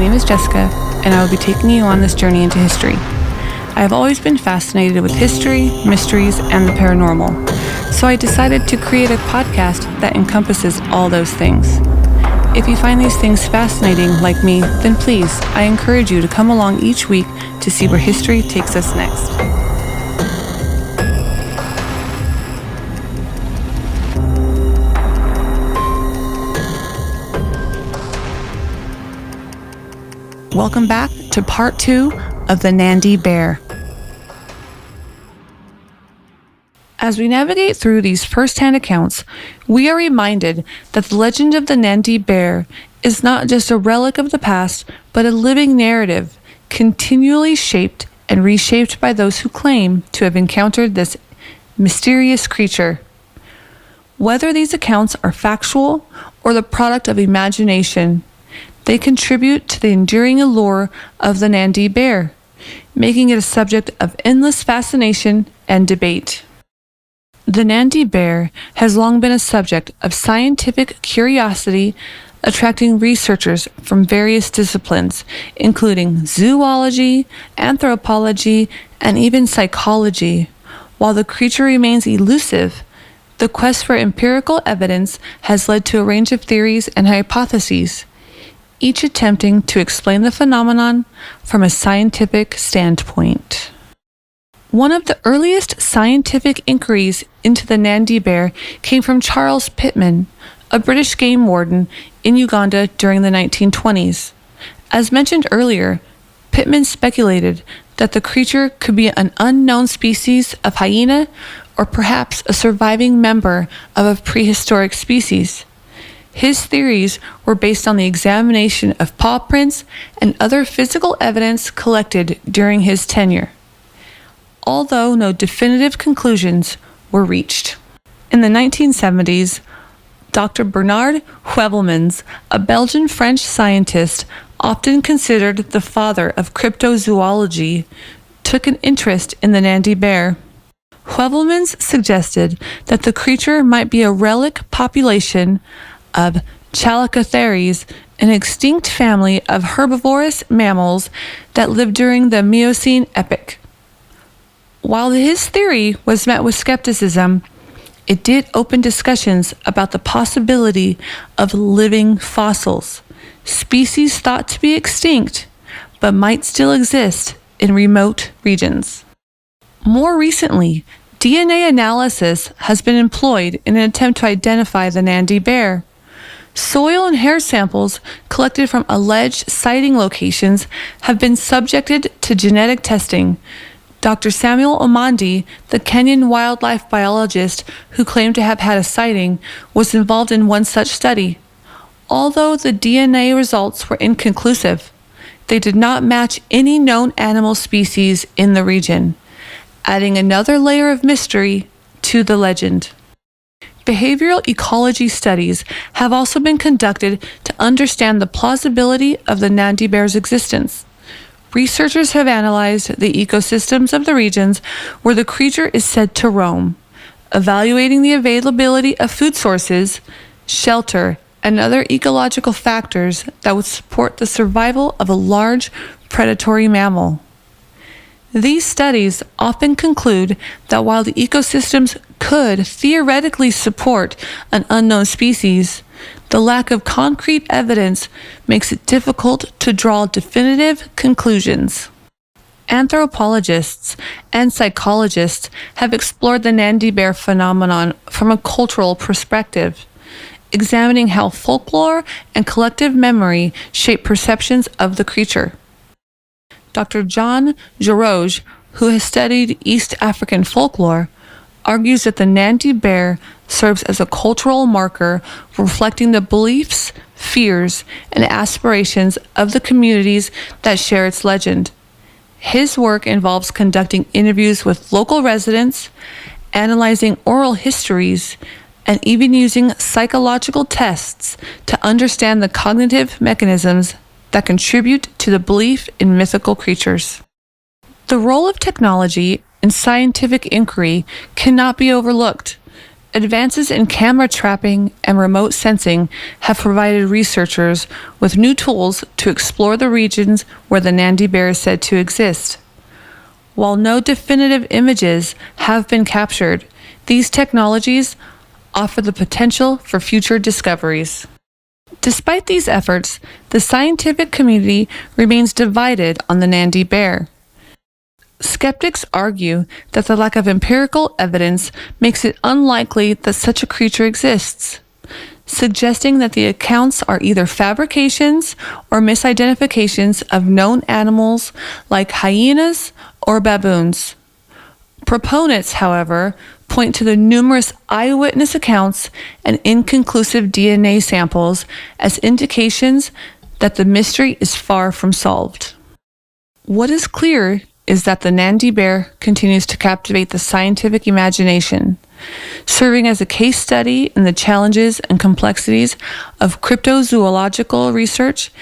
name is Jessica, and I will be taking you on this journey into history. I have always been fascinated with history, mysteries, and the paranormal, so I decided to create a podcast that encompasses all those things. If you find these things fascinating like me, then please, I encourage you to come along each week to see where history takes us next. Welcome back to part 2 of the Nandi Bear. As we navigate through these first-hand accounts, we are reminded that the legend of the Nandi Bear is not just a relic of the past, but a living narrative, continually shaped and reshaped by those who claim to have encountered this mysterious creature. Whether these accounts are factual or the product of imagination, they contribute to the enduring allure of the Nandi Bear, making it a subject of endless fascination and debate. The Nandi Bear has long been a subject of scientific curiosity, attracting researchers from various disciplines, including zoology, anthropology, and even psychology. While the creature remains elusive, the quest for empirical evidence has led to a range of theories and hypotheses, each attempting to explain the phenomenon from a scientific standpoint. One of the earliest scientific inquiries into the Nandi Bear came from Charles Pittman, a British game warden in Uganda during the 1920s. As mentioned earlier, Pittman speculated that the creature could be an unknown species of hyena or perhaps a surviving member of a prehistoric species. His theories were based on the examination of paw prints and other physical evidence collected during his tenure, although no definitive conclusions were reached. In the 1970s, Dr. Bernard Heuvelmans, a Belgian-French scientist often considered the father of cryptozoology, took an interest in the Nandi Bear. Heuvelmans suggested that the creature might be a relic population of Chalicotheres, an extinct family of herbivorous mammals that lived during the Miocene epoch. While his theory was met with skepticism, it did open discussions about the possibility of living fossils, species thought to be extinct but might still exist in remote regions. More recently, DNA analysis has been employed in an attempt to identify the Nandi Bear. Soil and hair samples collected from alleged sighting locations have been subjected to genetic testing. Dr. Samuel Omandi, the Kenyan wildlife biologist who claimed to have had a sighting, was involved in one such study. Although the DNA results were inconclusive, they did not match any known animal species in the region, adding another layer of mystery to the legend. Behavioral ecology studies have also been conducted to understand the plausibility of the Nandi Bear's existence. Researchers have analyzed the ecosystems of the regions where the creature is said to roam, evaluating the availability of food sources, shelter, and other ecological factors that would support the survival of a large predatory mammal. These studies often conclude that while the ecosystems could theoretically support an unknown species, the lack of concrete evidence makes it difficult to draw definitive conclusions. Anthropologists and psychologists have explored the Nandi Bear phenomenon from a cultural perspective, examining how folklore and collective memory shape perceptions of the creature. Dr. John Jaroge, who has studied East African folklore, argues that the Nandi Bear serves as a cultural marker reflecting the beliefs, fears, and aspirations of the communities that share its legend. His work involves conducting interviews with local residents, analyzing oral histories, and even using psychological tests to understand the cognitive mechanisms that contribute to the belief in mythical creatures. The role of technology in scientific inquiry cannot be overlooked. Advances in camera trapping and remote sensing have provided researchers with new tools to explore the regions where the Nandi Bear is said to exist. While no definitive images have been captured, these technologies offer the potential for future discoveries. Despite these efforts, the scientific community remains divided on the Nandi Bear. Skeptics argue that the lack of empirical evidence makes it unlikely that such a creature exists, suggesting that the accounts are either fabrications or misidentifications of known animals like hyenas or baboons. Proponents, however, point to the numerous eyewitness accounts and inconclusive DNA samples as indications that the mystery is far from solved. What is clear is that the Nandi Bear continues to captivate the scientific imagination, serving as a case study in the challenges and complexities of cryptozoological research.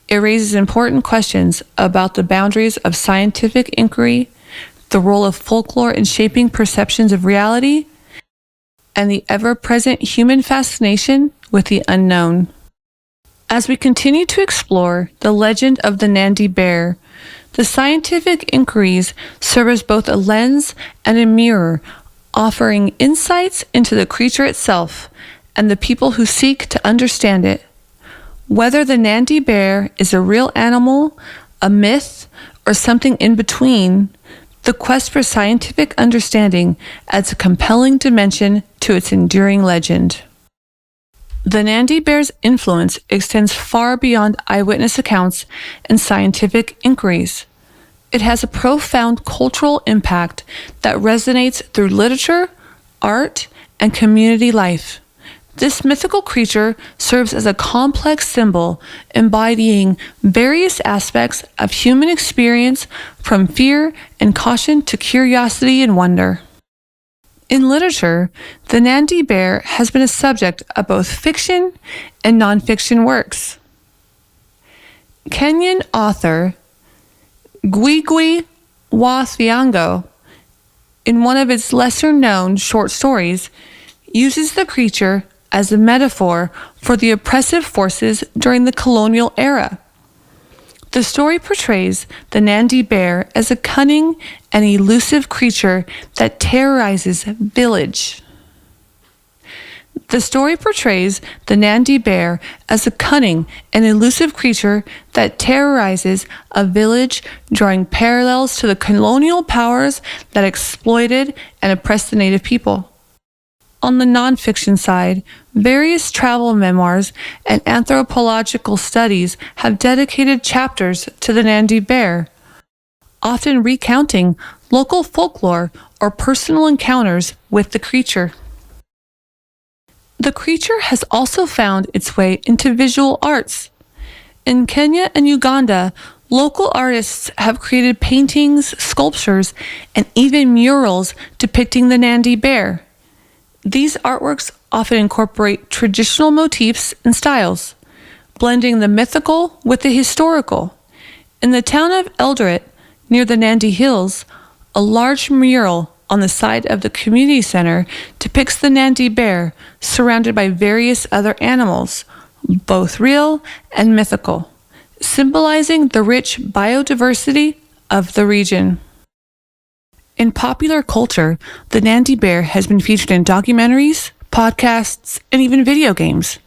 It raises important questions about the boundaries of scientific inquiry, the role of folklore in shaping perceptions of reality, and the ever-present human fascination with the unknown. As we continue to explore the legend of the Nandi Bear, the scientific inquiries serve as both a lens and a mirror, offering insights into the creature itself and the people who seek to understand it. Whether the Nandi Bear is a real animal, a myth, or something in between, the quest for scientific understanding adds a compelling dimension to its enduring legend. The Nandi Bear's influence extends far beyond eyewitness accounts and scientific inquiries. It has a profound cultural impact that resonates through literature, art, and community life. This mythical creature serves as a complex symbol embodying various aspects of human experience, from fear and caution to curiosity and wonder. In literature, the Nandi Bear has been a subject of both fiction and nonfiction works. Kenyan author Ngugi wa Thiong'o, in one of its lesser-known short stories, uses the creature as a metaphor for the oppressive forces during the colonial era. The story portrays the Nandi Bear as a cunning and elusive creature that terrorizes a village. The story portrays the Nandi Bear as a cunning and elusive creature that terrorizes a village, drawing parallels to the colonial powers that exploited and oppressed the native people. On the nonfiction side, various travel memoirs and anthropological studies have dedicated chapters to the Nandi Bear, often recounting local folklore or personal encounters with the creature. The creature has also found its way into visual arts. In Kenya and Uganda, local artists have created paintings, sculptures, and even murals depicting the Nandi Bear. These artworks often incorporate traditional motifs and styles, blending the mythical with the historical. In the town of Eldoret, near the Nandi Hills, a large mural on the side of the community center depicts the Nandi Bear surrounded by various other animals, both real and mythical, symbolizing the rich biodiversity of the region. In popular culture, the Nandi Bear has been featured in documentaries, podcasts, and even video games.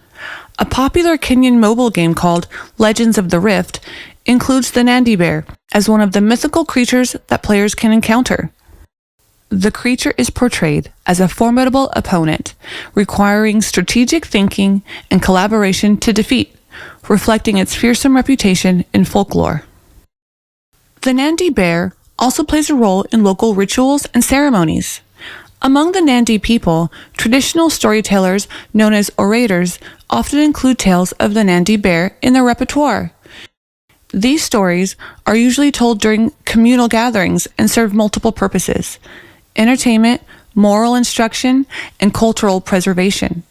A popular Kenyan mobile game called Legends of the Rift includes the Nandi Bear as one of the mythical creatures that players can encounter. The creature is portrayed as a formidable opponent, requiring strategic thinking and collaboration to defeat, reflecting its fearsome reputation in folklore. The Nandi Bear also plays a role in local rituals and ceremonies. Among the Nandi people, traditional storytellers known as orators often include tales of the Nandi Bear in their repertoire. These stories are usually told during communal gatherings and serve multiple purposes: entertainment, moral instruction, and cultural preservation.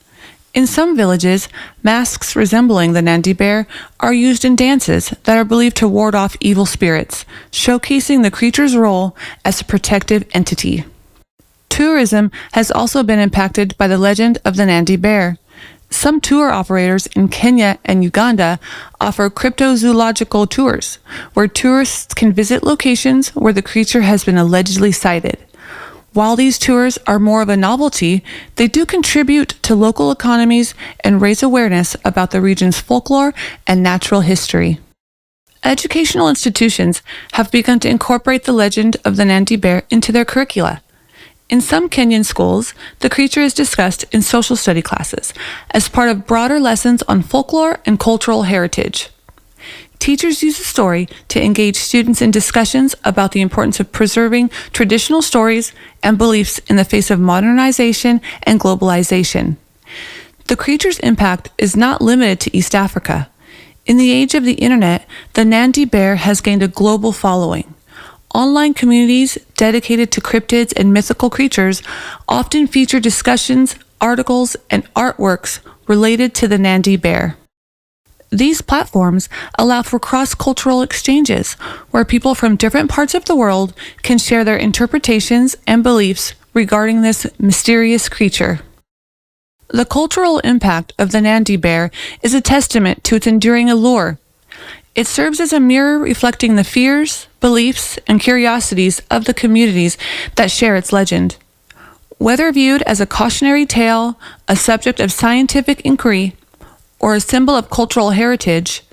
In some villages, masks resembling the Nandi Bear are used in dances that are believed to ward off evil spirits, showcasing the creature's role as a protective entity. Tourism has also been impacted by the legend of the Nandi Bear. Some tour operators in Kenya and Uganda offer cryptozoological tours, where tourists can visit locations where the creature has been allegedly sighted. While these tours are more of a novelty, they do contribute to local economies and raise awareness about the region's folklore and natural history. Educational institutions have begun to incorporate the legend of the Nandi Bear into their curricula. In some Kenyan schools, the creature is discussed in social study classes as part of broader lessons on folklore and cultural heritage. Teachers use the story to engage students in discussions about the importance of preserving traditional stories and beliefs in the face of modernization and globalization. The creature's impact is not limited to East Africa. In the age of the internet, the Nandi Bear has gained a global following. Online communities dedicated to cryptids and mythical creatures often feature discussions, articles, and artworks related to the Nandi Bear. These platforms allow for cross-cultural exchanges, where people from different parts of the world can share their interpretations and beliefs regarding this mysterious creature. The cultural impact of the Nandi Bear is a testament to its enduring allure. It serves as a mirror reflecting the fears, beliefs, and curiosities of the communities that share its legend. Whether viewed as a cautionary tale, a subject of scientific inquiry, or a symbol of cultural heritage,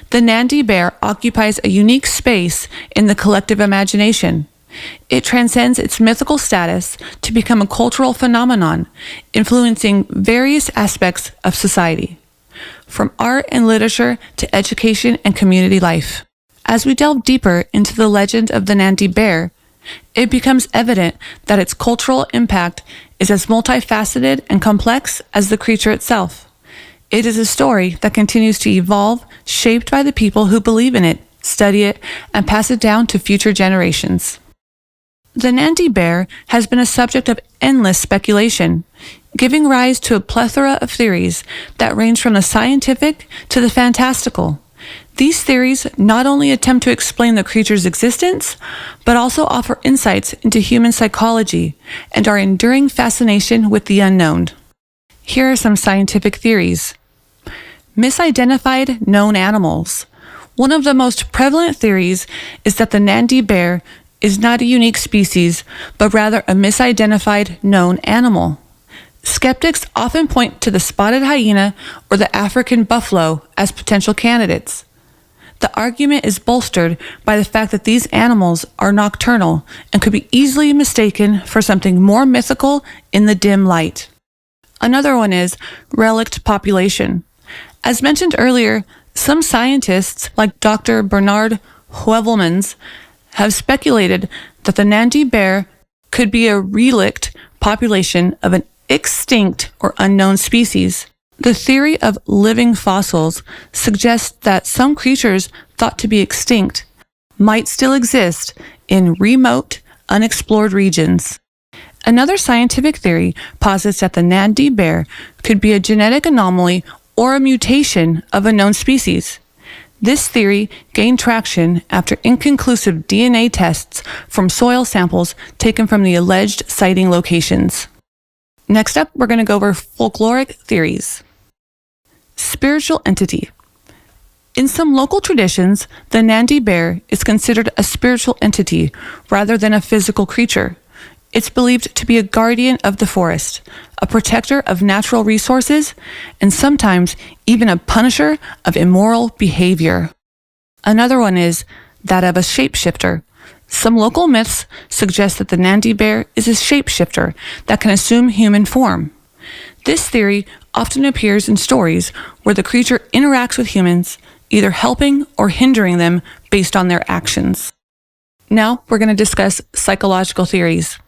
the Nandi Bear occupies a unique space in the collective imagination. It transcends its mythical status to become a cultural phenomenon, influencing various aspects of society, from art and literature to education and community life. As we delve deeper into the legend of the Nandi Bear, it becomes evident that its cultural impact is as multifaceted and complex as the creature itself. It is a story that continues to evolve, shaped by the people who believe in it, study it, and pass it down to future generations. The Nandi Bear has been a subject of endless speculation, giving rise to a plethora of theories that range from the scientific to the fantastical. These theories not only attempt to explain the creature's existence, but also offer insights into human psychology and our enduring fascination with the unknown. Here are some scientific theories. Misidentified known animals. One of the most prevalent theories is that the Nandi Bear is not a unique species, but rather a misidentified known animal. Skeptics often point to the spotted hyena or the African buffalo as potential candidates. The argument is bolstered by the fact that these animals are nocturnal and could be easily mistaken for something more mythical in the dim light. Another one is relict population. As mentioned earlier, some scientists, like Dr. Bernard Heuvelmans, have speculated that the Nandi Bear could be a relict population of an extinct or unknown species. The theory of living fossils suggests that some creatures thought to be extinct might still exist in remote, unexplored regions. Another scientific theory posits that the Nandi Bear could be a genetic anomaly or a mutation of a known species. This theory gained traction after inconclusive DNA tests from soil samples taken from the alleged sighting locations. Next up, we're going to go over folkloric theories. Spiritual entity. In some local traditions, the Nandi Bear is considered a spiritual entity rather than a physical creature. It's believed to be a guardian of the forest, a protector of natural resources, and sometimes even a punisher of immoral behavior. Another one is that of a shapeshifter. Some local myths suggest that the Nandi Bear is a shapeshifter that can assume human form. This theory often appears in stories where the creature interacts with humans, either helping or hindering them based on their actions. Now we're going to discuss psychological theories.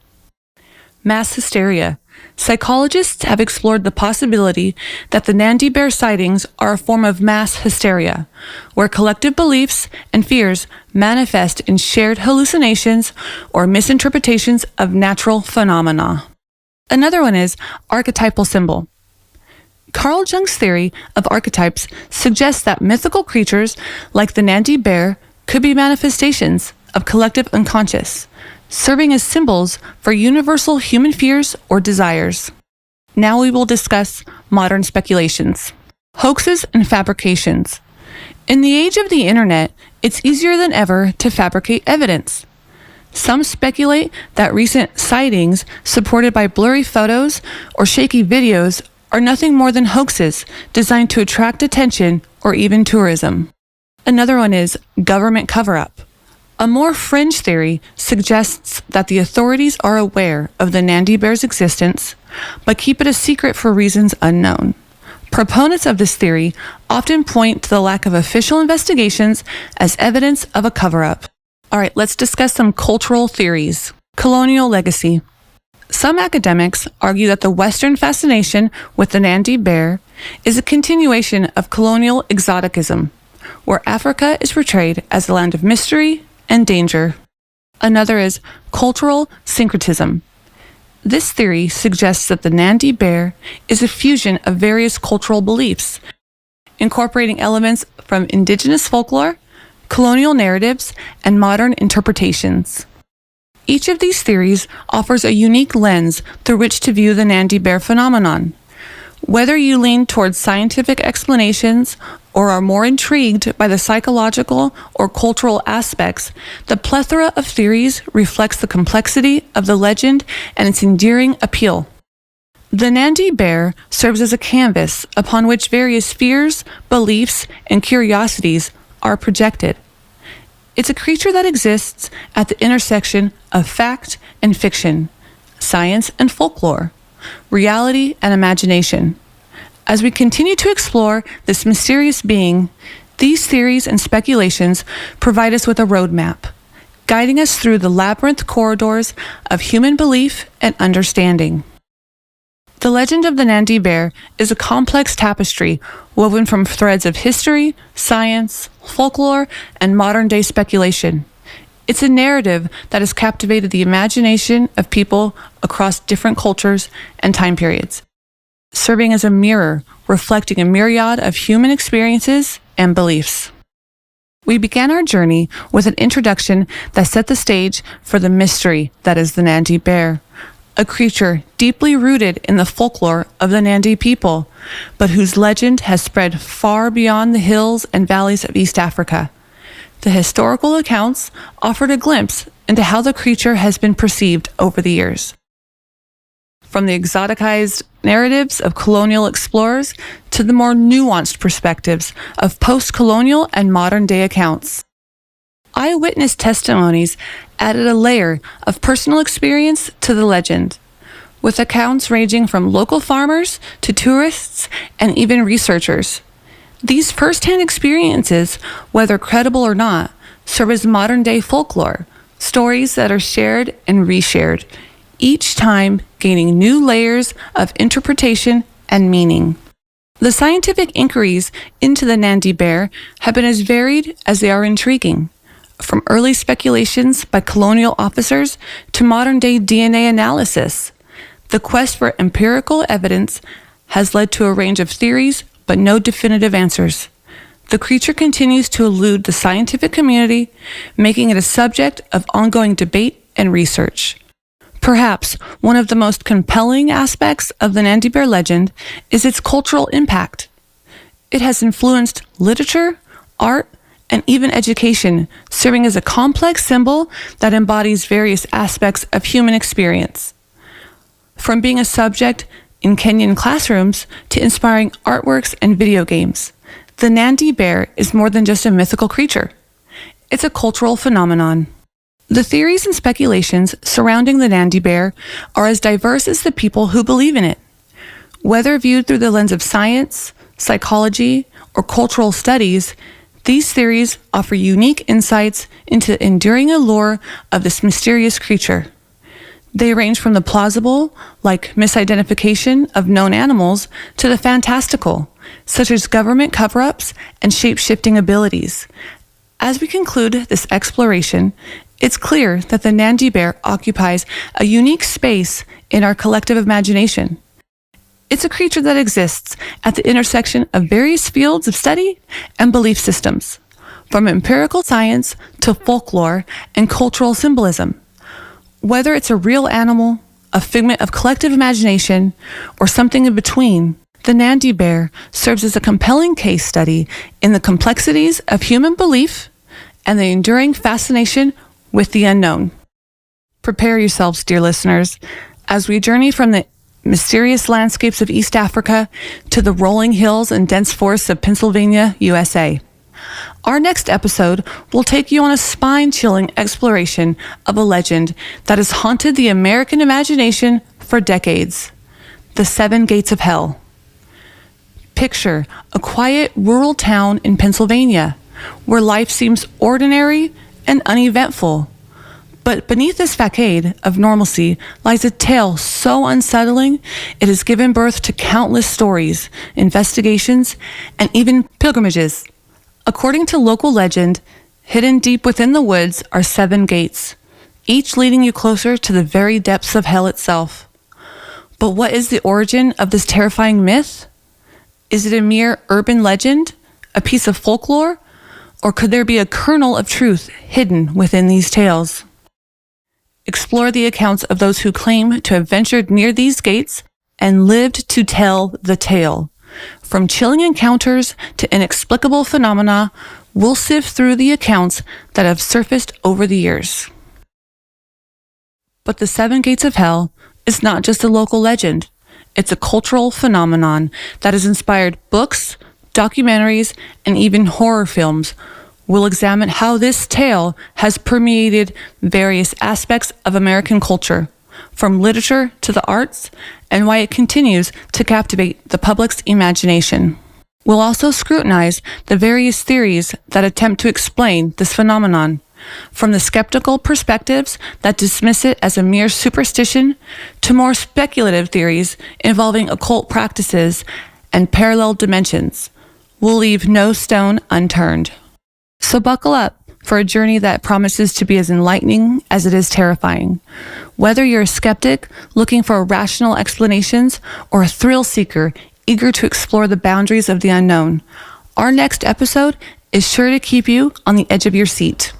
Mass hysteria. Psychologists have explored the possibility that the Nandi Bear sightings are a form of mass hysteria, where collective beliefs and fears manifest in shared hallucinations or misinterpretations of natural phenomena. Another one is archetypal symbol. Carl Jung's theory of archetypes suggests that mythical creatures like the Nandi Bear could be manifestations of collective unconscious. serving as symbols for universal human fears or desires. Now we will discuss modern speculations, hoaxes and fabrications. In the age of the internet, it's easier than ever to fabricate evidence. Some speculate that recent sightings, supported by blurry photos or shaky videos, are nothing more than hoaxes designed to attract attention or even tourism. Another one is government cover-up. A more fringe theory suggests that the authorities are aware of the Nandi Bear's existence, but keep it a secret for reasons unknown. Proponents of this theory often point to the lack of official investigations as evidence of a cover-up. All right, let's discuss some cultural theories. Colonial legacy. Some academics argue that the Western fascination with the Nandi Bear is a continuation of colonial exoticism, where Africa is portrayed as a land of mystery and danger. Another is cultural syncretism. This theory suggests that the Nandi Bear is a fusion of various cultural beliefs, incorporating elements from indigenous folklore, colonial narratives, and modern interpretations. Each of these theories offers a unique lens through which to view the Nandi Bear phenomenon. Whether you lean towards scientific explanations or are more intrigued by the psychological or cultural aspects, the plethora of theories reflects the complexity of the legend and its endearing appeal. The Nandi Bear serves as a canvas upon which various fears, beliefs, and curiosities are projected. It's a creature that exists at the intersection of fact and fiction, science and folklore, reality and imagination. As we continue to explore this mysterious being, these theories and speculations provide us with a roadmap, guiding us through the labyrinth corridors of human belief and understanding. The legend of the Nandi Bear is a complex tapestry woven from threads of history, science, folklore, and modern-day speculation. It's a narrative that has captivated the imagination of people across different cultures and time periods, serving as a mirror reflecting a myriad of human experiences and beliefs. We began our journey with an introduction that set the stage for the mystery that is the Nandi Bear, a creature deeply rooted in the folklore of the Nandi people, but whose legend has spread far beyond the hills and valleys of East Africa. The historical accounts offered a glimpse into how the creature has been perceived over the years. From the exoticized narratives of colonial explorers to the more nuanced perspectives of post-colonial and modern-day accounts. Eyewitness testimonies added a layer of personal experience to the legend, with accounts ranging from local farmers to tourists and even researchers. These first-hand experiences, whether credible or not, serve as modern-day folklore, stories that are shared and reshared, each time gaining new layers of interpretation and meaning. The scientific inquiries into the Nandi Bear have been as varied as they are intriguing, from early speculations by colonial officers to modern-day DNA analysis. The quest for empirical evidence has led to a range of theories, but no definitive answers. The creature continues to elude the scientific community, making it a subject of ongoing debate and research. Perhaps one of the most compelling aspects of the Nandi Bear legend is its cultural impact. It has influenced literature, art, and even education, serving as a complex symbol that embodies various aspects of human experience. From being a subject in Kenyan classrooms to inspiring artworks and video games, the Nandi Bear is more than just a mythical creature. It's a cultural phenomenon. The theories and speculations surrounding the Nandi Bear are as diverse as the people who believe in it. Whether viewed through the lens of science, psychology, or cultural studies, these theories offer unique insights into the enduring allure of this mysterious creature. They range from the plausible, like misidentification of known animals, to the fantastical, such as government cover-ups and shape-shifting abilities. As we conclude this exploration, it's clear that the Nandi Bear occupies a unique space in our collective imagination. It's a creature that exists at the intersection of various fields of study and belief systems, from empirical science to folklore and cultural symbolism. Whether it's a real animal, a figment of collective imagination, or something in between, the Nandi Bear serves as a compelling case study in the complexities of human belief and the enduring fascination with the unknown. Prepare yourselves, dear listeners, as we journey from the mysterious landscapes of East Africa to the rolling hills and dense forests of Pennsylvania, USA. Our next episode will take you on a spine-chilling exploration of a legend that has haunted the American imagination for decades: the Seven Gates of Hell. Picture a quiet rural town in Pennsylvania where life seems ordinary and uneventful. But beneath this facade of normalcy lies a tale so unsettling it has given birth to countless stories, investigations, and even pilgrimages. According to local legend, hidden deep within the woods are 7 gates, each leading you closer to the very depths of hell itself. But what is the origin of this terrifying myth? Is it a mere urban legend, a piece of folklore, or could there be a kernel of truth hidden within these tales? Explore the accounts of those who claim to have ventured near these gates and lived to tell the tale. From chilling encounters to inexplicable phenomena, we'll sift through the accounts that have surfaced over the years. But the 7 Gates of Hell is not just a local legend. It's a cultural phenomenon that has inspired books, documentaries, and even horror films. We'll examine how this tale has permeated various aspects of American culture, from literature to the arts, and why it continues to captivate the public's imagination. We'll also scrutinize the various theories that attempt to explain this phenomenon, from the skeptical perspectives that dismiss it as a mere superstition to more speculative theories involving occult practices and parallel dimensions. We'll leave no stone unturned. So buckle up for a journey that promises to be as enlightening as it is terrifying. Whether you're a skeptic looking for rational explanations or a thrill seeker eager to explore the boundaries of the unknown, our next episode is sure to keep you on the edge of your seat.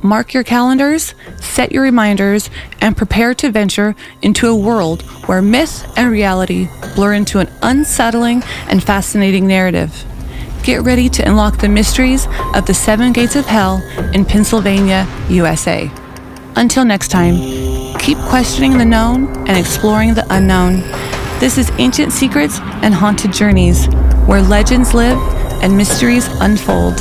Mark your calendars, set your reminders, and prepare to venture into a world where myth and reality blur into an unsettling and fascinating narrative. Get ready to unlock the mysteries of the 7 Gates of Hell in Pennsylvania, USA. Until next time, keep questioning the known and exploring the unknown. This is Ancient Secrets and Haunted Journeys, where legends live and mysteries unfold.